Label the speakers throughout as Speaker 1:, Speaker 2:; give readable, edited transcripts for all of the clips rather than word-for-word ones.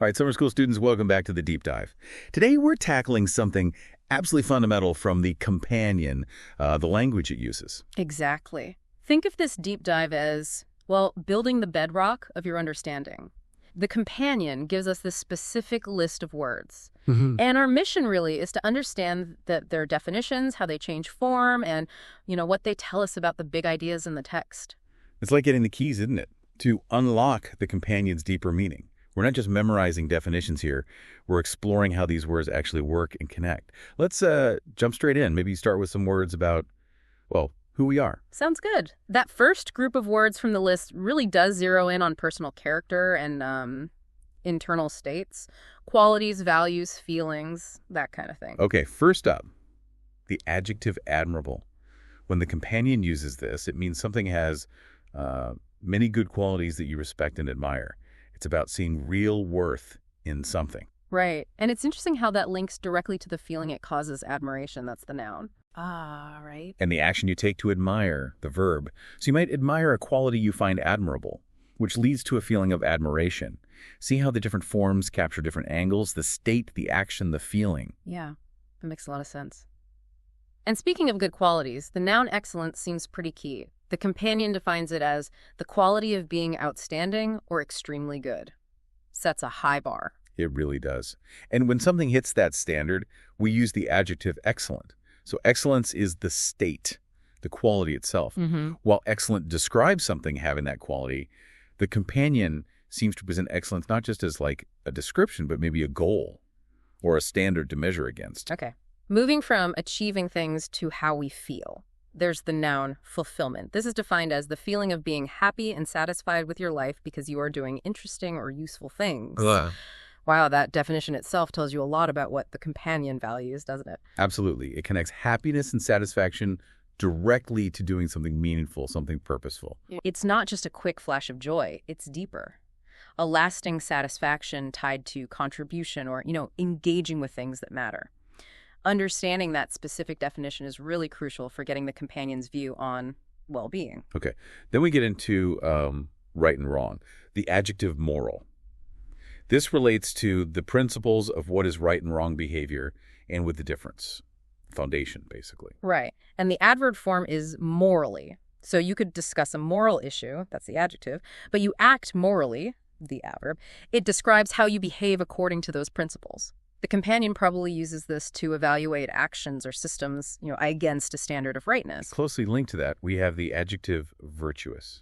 Speaker 1: All right, summer school students, welcome back to the Deep Dive. Today we're tackling something absolutely fundamental from the companion, the language it uses.
Speaker 2: Exactly. Think of this deep dive as, well, building the bedrock of your understanding. The companion gives us this specific list of words. And our mission really is to understand their definitions, how they change form, and, what they tell us about the big ideas in the text.
Speaker 1: It's like getting the keys, isn't it? To unlock the companion's deeper meaning. We're not just memorizing definitions here. We're exploring how these words actually work and connect. Let's jump straight in. Maybe start with some words about, well, who we are.
Speaker 2: Sounds good. That first group of words from the list really does zero in on personal character and internal states, qualities, values, feelings, that kind of thing.
Speaker 1: Okay, first up, the adjective admirable. When the companion uses this, it means something has many good qualities that you respect and admire. It's about seeing real worth in something.
Speaker 2: Right. And it's interesting how that links directly to the feeling it causes admiration. That's the noun. Ah, right.
Speaker 1: And the action you take to admire, the verb. So you might admire a quality you find admirable, which leads to a feeling of admiration. See how the different forms capture different angles, the state, the action, the feeling.
Speaker 2: Yeah, that makes a lot of sense. And speaking of good qualities, the noun excellence seems pretty key. The companion defines it as the quality of being outstanding or extremely good. Sets a high bar.
Speaker 1: It really does. And when something hits that standard, we use the adjective excellent. So excellence is the state, the quality itself. While excellent describes something having that quality, the companion seems to present excellence not just as like a description, but maybe a goal or a standard to measure against.
Speaker 2: Okay. Moving from achieving things to how we feel. There's the noun fulfillment. This is defined as the feeling of being happy and satisfied with your life because you are doing interesting or useful things. Wow, that definition itself tells you a lot about what the companion values, doesn't it?
Speaker 1: Absolutely. It connects happiness and satisfaction directly to doing something meaningful, something purposeful.
Speaker 2: It's not just a quick flash of joy. It's deeper. A lasting satisfaction tied to contribution or, engaging with things that matter. Understanding that specific definition is really crucial for getting the companion's view on well-being.
Speaker 1: Okay. Then we get into right and wrong. The adjective moral. This relates to the principles of what is right and wrong behavior and with the difference. Foundation, basically.
Speaker 2: Right. And the adverb form is morally. So you could discuss a moral issue, that's the adjective, but you act morally, the adverb. It describes how you behave according to those principles. The companion probably uses this to evaluate actions or systems, against a standard of rightness.
Speaker 1: Closely linked to that, we have the adjective virtuous.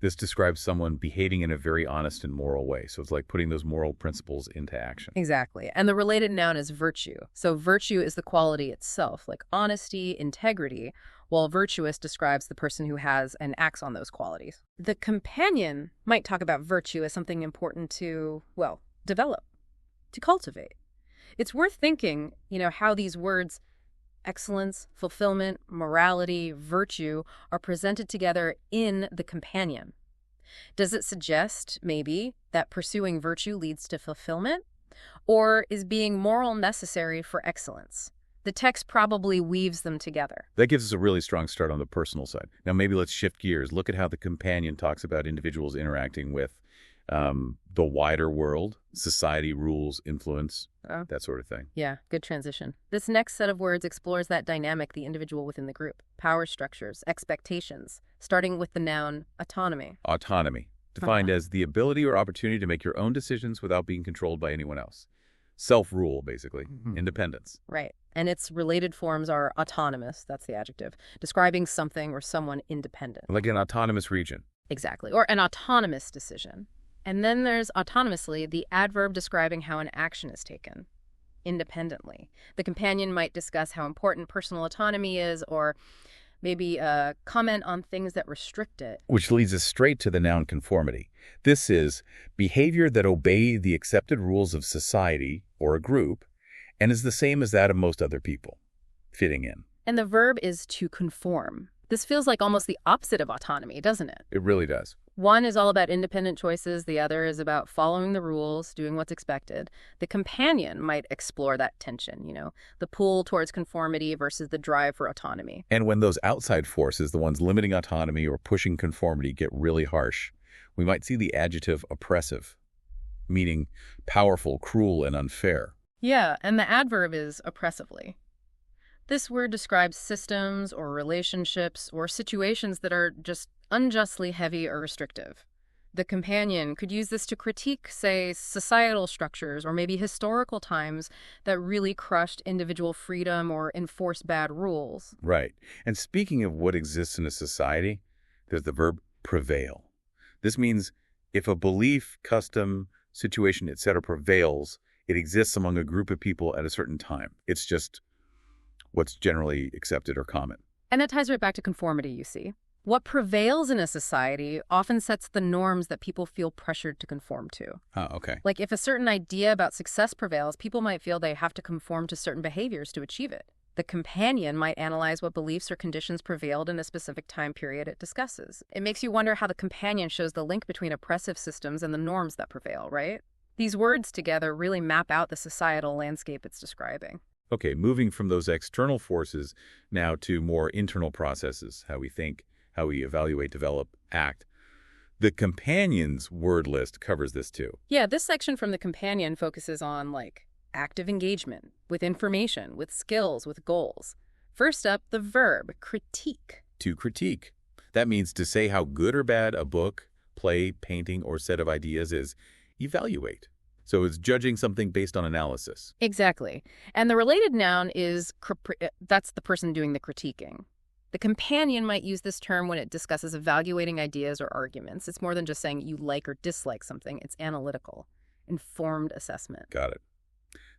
Speaker 1: This describes someone behaving in a very honest and moral way. So it's like putting those moral principles into action.
Speaker 2: Exactly. And the related noun is virtue. So virtue is the quality itself, like honesty, integrity, while virtuous describes the person who has and acts on those qualities. The companion might talk about virtue as something important to, develop, to cultivate. It's worth thinking, how these words, excellence, fulfillment, morality, virtue, are presented together in the companion. Does it suggest, maybe, that pursuing virtue leads to fulfillment? Or is being moral necessary for excellence? The text probably weaves them together.
Speaker 1: That gives us a really strong start on the personal side. Now maybe let's shift gears. Look at how the companion talks about individuals interacting with the wider world, society, rules, influence, that sort of thing.
Speaker 2: Yeah, good transition. This next set of words explores that dynamic, the individual within the group, power structures, expectations, starting with the noun autonomy.
Speaker 1: Autonomy, defined as the ability or opportunity to make your own decisions without being controlled by anyone else. Self-rule, basically. Independence.
Speaker 2: Right. And its related forms are autonomous, that's the adjective, describing something or someone independent.
Speaker 1: Like an autonomous region.
Speaker 2: Exactly. Or an autonomous decision. And then there's autonomously, the adverb describing how an action is taken independently. The companion might discuss how important personal autonomy is, or maybe comment on things that restrict it.
Speaker 1: Which leads us straight to the noun conformity. This is behavior that obey the accepted rules of society or a group and is the same as that of most other people, fitting in.
Speaker 2: And the verb is to conform. This feels like almost the opposite of autonomy, doesn't it?
Speaker 1: It really does.
Speaker 2: One is all about independent choices. The other is about following the rules, doing what's expected. The companion might explore that tension, the pull towards conformity versus the drive for autonomy.
Speaker 1: And when those outside forces, the ones limiting autonomy or pushing conformity, get really harsh, we might see the adjective oppressive. meaning powerful, cruel, and unfair.
Speaker 2: Yeah, and the adverb is oppressively. This word describes systems or relationships or situations that are just unjustly heavy or restrictive. The companion could use this to critique, say, societal structures or maybe historical times that really crushed individual freedom or enforced bad rules.
Speaker 1: Right. And speaking of what exists in a society, there's the verb prevail. This means if a belief, custom, situation, etc. prevails, it exists among a group of people at a certain time. It's just what's generally accepted or common.
Speaker 2: And that ties right back to conformity, you see. What prevails in a society often sets the norms that people feel pressured to conform to.
Speaker 1: Oh, okay.
Speaker 2: Like if a certain idea about success prevails, people might feel they have to conform to certain behaviors to achieve it. The companion might analyze what beliefs or conditions prevailed in a specific time period it discusses. It makes you wonder how the companion shows the link between oppressive systems and the norms that prevail, right? These words together really map out the societal landscape it's describing.
Speaker 1: Okay, moving from those external forces now to more internal processes, how we think, how we evaluate, develop, act. The companion's word list covers this too.
Speaker 2: Yeah, this section from the companion focuses on, active engagement, with information, with skills, with goals. First up, the verb, critique.
Speaker 1: To critique. That means to say how good or bad a book, play, painting, or set of ideas is. Evaluate. So it's judging something based on analysis.
Speaker 2: Exactly. And the related noun is, that's the person doing the critiquing. The companion might use this term when it discusses evaluating ideas or arguments. It's more than just saying you like or dislike something. It's analytical, informed assessment.
Speaker 1: Got it.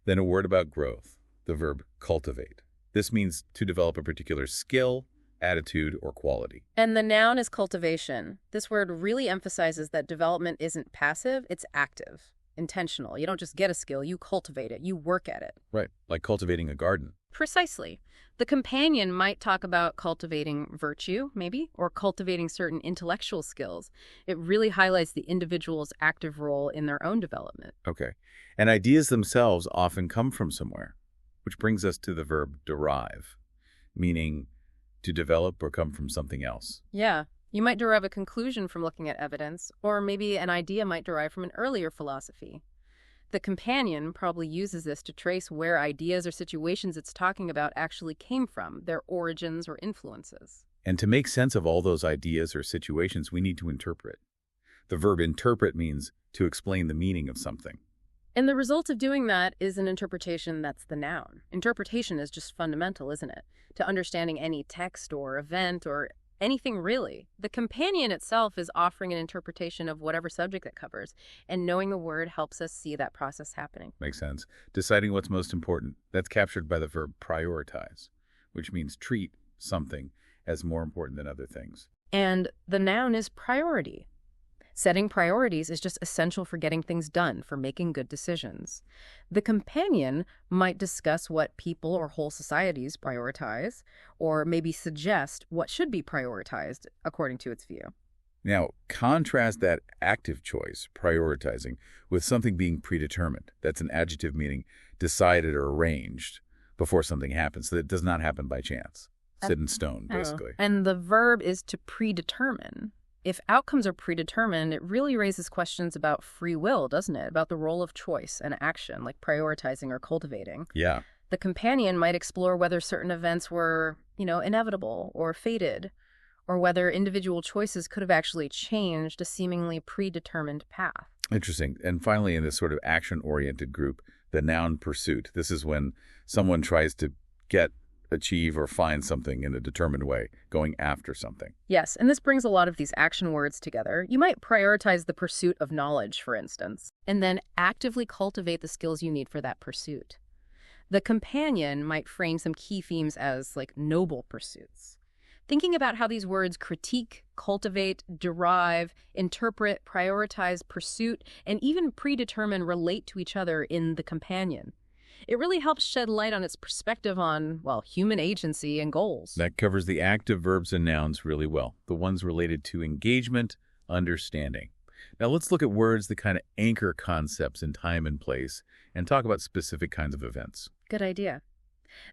Speaker 1: Then a word about growth, the verb cultivate. This means to develop a particular skill, attitude, or quality.
Speaker 2: And the noun is cultivation. This word really emphasizes that development isn't passive, it's active, intentional. You don't just get a skill, you cultivate it, you work at it.
Speaker 1: Right, like cultivating a garden.
Speaker 2: Precisely. The companion might talk about cultivating virtue, maybe, or cultivating certain intellectual skills. It really highlights the individual's active role in their own development.
Speaker 1: Okay. And ideas themselves often come from somewhere, which brings us to the verb derive, meaning to develop or come from something else.
Speaker 2: Yeah. You might derive a conclusion from looking at evidence, or maybe an idea might derive from an earlier philosophy. The companion probably uses this to trace where ideas or situations it's talking about actually came from, their origins or influences.
Speaker 1: And to make sense of all those ideas or situations, we need to interpret. The verb interpret means to explain the meaning of something.
Speaker 2: And the result of doing that is an interpretation that's the noun. Interpretation is just fundamental, isn't it? To understanding any text or event or anything really. The companion itself is offering an interpretation of whatever subject it covers, and knowing the word helps us see that process happening.
Speaker 1: Makes sense. Deciding what's most important. That's captured by the verb prioritize, which means treat something as more important than other things.
Speaker 2: And the noun is priority. Setting priorities is just essential for getting things done, for making good decisions. The companion might discuss what people or whole societies prioritize, or maybe suggest what should be prioritized according to its view.
Speaker 1: Now, contrast that active choice, prioritizing, with something being predetermined. That's an adjective meaning decided or arranged before something happens, so that it does not happen by chance. Set in stone, basically.
Speaker 2: And the verb is to predetermine. If outcomes are predetermined, it really raises questions about free will, doesn't it? About the role of choice and action, like prioritizing or cultivating.
Speaker 1: Yeah.
Speaker 2: The companion might explore whether certain events were, inevitable or fated, or whether individual choices could have actually changed a seemingly predetermined path.
Speaker 1: Interesting. And finally, in this sort of action-oriented group, the noun pursuit. This is when someone tries to achieve, or find something in a determined way, going after something.
Speaker 2: Yes, and this brings a lot of these action words together. You might prioritize the pursuit of knowledge, for instance, and then actively cultivate the skills you need for that pursuit. The companion might frame some key themes as, noble pursuits. Thinking about how these words critique, cultivate, derive, interpret, prioritize, pursuit, and even predetermine relate to each other in the companion. It really helps shed light on its perspective on, human agency and goals.
Speaker 1: That covers the active verbs and nouns really well, the ones related to engagement, understanding. Now let's look at words that kind of anchor concepts in time and place and talk about specific kinds of events.
Speaker 2: Good idea.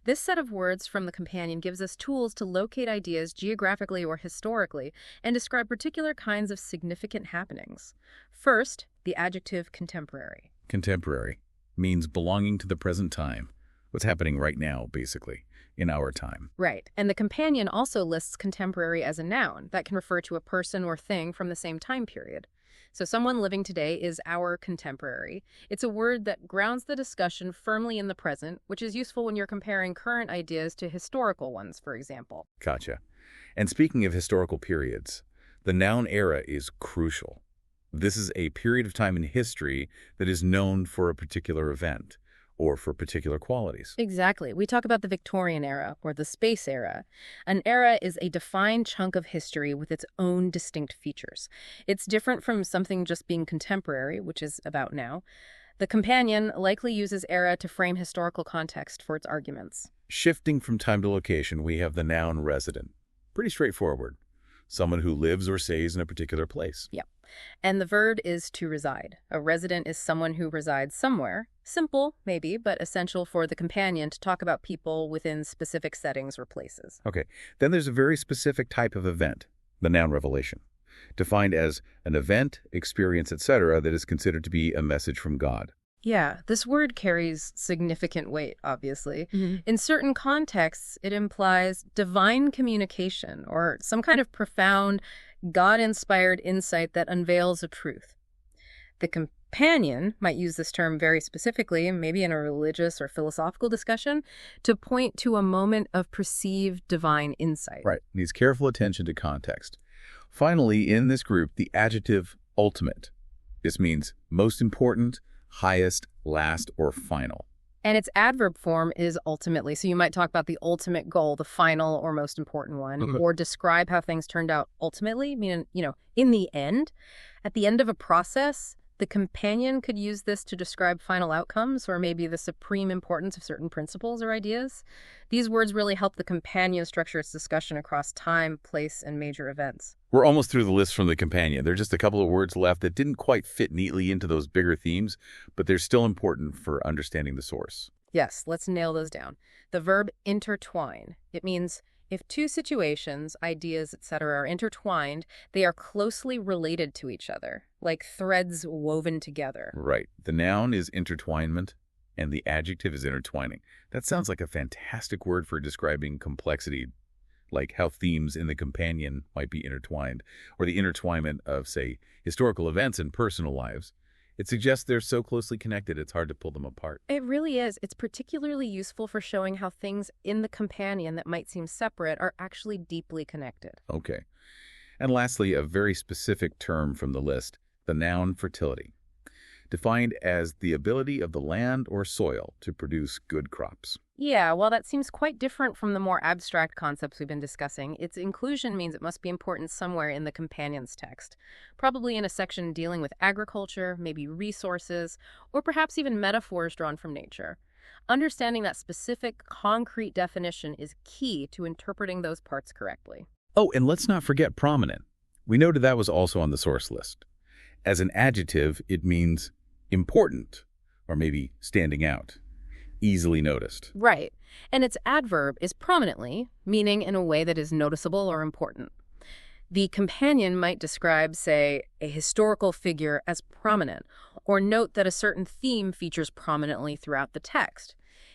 Speaker 2: This set of words from the companion gives us tools to locate ideas geographically or historically and describe particular kinds of significant happenings. First, the adjective contemporary.
Speaker 1: Contemporary means belonging to the present time. What's happening right now, basically, in our time.
Speaker 2: Right. And the companion also lists contemporary as a noun that can refer to a person or thing from the same time period. So someone living today is our contemporary. It's a word that grounds the discussion firmly in the present, which is useful when you're comparing current ideas to historical ones, for example.
Speaker 1: Gotcha. And speaking of historical periods, the noun era is crucial. This is a period of time in history that is known for a particular event or for particular qualities.
Speaker 2: Exactly. We talk about the Victorian era or the space era. An era is a defined chunk of history with its own distinct features. It's different from something just being contemporary, which is about now. The companion likely uses era to frame historical context for its arguments.
Speaker 1: Shifting from time to location, we have the noun resident. Pretty straightforward. Someone who lives or stays in a particular place.
Speaker 2: Yep. And the verb is to reside. A resident is someone who resides somewhere. Simple, maybe, but essential for the companion to talk about people within specific settings or places.
Speaker 1: Okay. Then there's a very specific type of event, the noun revelation, defined as an event, experience, etc., that is considered to be a message from God.
Speaker 2: Yeah, this word carries significant weight, obviously. In certain contexts, it implies divine communication or some kind of profound, God-inspired insight that unveils a truth. The companion might use this term very specifically, maybe in a religious or philosophical discussion, to point to a moment of perceived divine insight.
Speaker 1: Right. Needs careful attention to context. Finally, in this group, the adjective ultimate. This means most important, highest, last, or final.
Speaker 2: And its adverb form is ultimately. So you might talk about the ultimate goal, the final or most important one, or describe how things turned out ultimately, meaning, in the end. At the end of a process, the companion could use this to describe final outcomes or maybe the supreme importance of certain principles or ideas. These words really help the companion structure its discussion across time, place, and major events.
Speaker 1: We're almost through the list from the companion. There are just a couple of words left that didn't quite fit neatly into those bigger themes, but they're still important for understanding the source.
Speaker 2: Yes, let's nail those down. The verb intertwine. It means if two situations, ideas, etc. are intertwined, they are closely related to each other, like threads woven together.
Speaker 1: Right. The noun is intertwinement, and the adjective is intertwining. That sounds like a fantastic word for describing complexity, like how themes in the companion might be intertwined, or the intertwinement of, say, historical events and personal lives. It suggests they're so closely connected it's hard to pull them apart.
Speaker 2: It really is. It's particularly useful for showing how things in the companion that might seem separate are actually deeply connected.
Speaker 1: Okay. And lastly, a very specific term from the list, the noun fertility, defined as the ability of the land or soil to produce good crops.
Speaker 2: Yeah, while that seems quite different from the more abstract concepts we've been discussing, its inclusion means it must be important somewhere in the companion's text, probably in a section dealing with agriculture, maybe resources, or perhaps even metaphors drawn from nature. Understanding that specific, concrete definition is key to interpreting those parts correctly.
Speaker 1: Oh, and let's not forget prominent. We noted that was also on the source list. As an adjective, it means important, or maybe standing out, easily noticed.
Speaker 2: Right. And its adverb is prominently, meaning in a way that is noticeable or important. The companion might describe, say, a historical figure as prominent, or note that a certain theme features prominently throughout the text.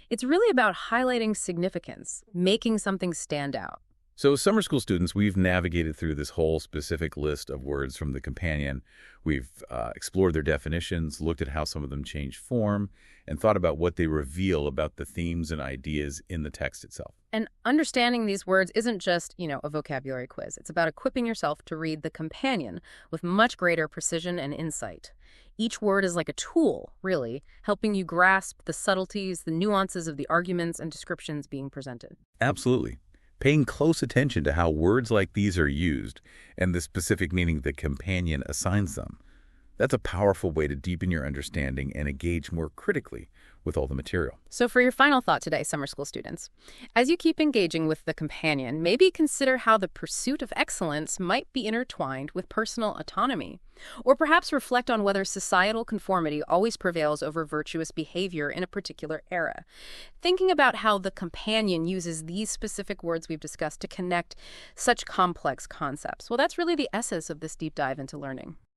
Speaker 2: It's really about highlighting significance, making something stand out.
Speaker 1: So as summer school students, we've navigated through this whole specific list of words from the companion. We've explored their definitions, looked at how some of them change form, and thought about what they reveal about the themes and ideas in the text itself.
Speaker 2: And understanding these words isn't just, a vocabulary quiz. It's about equipping yourself to read the companion with much greater precision and insight. Each word is like a tool, really, helping you grasp the subtleties, the nuances of the arguments and descriptions being presented.
Speaker 1: Absolutely. Paying close attention to how words like these are used and the specific meaning the companion assigns them. That's a powerful way to deepen your understanding and engage more critically with all the material.
Speaker 2: So for your final thought today, summer school students, as you keep engaging with the companion, maybe consider how the pursuit of excellence might be intertwined with personal autonomy. Or perhaps reflect on whether societal conformity always prevails over virtuous behavior in a particular era. Thinking about how the companion uses these specific words we've discussed to connect such complex concepts. Well, that's really the essence of this deep dive into learning.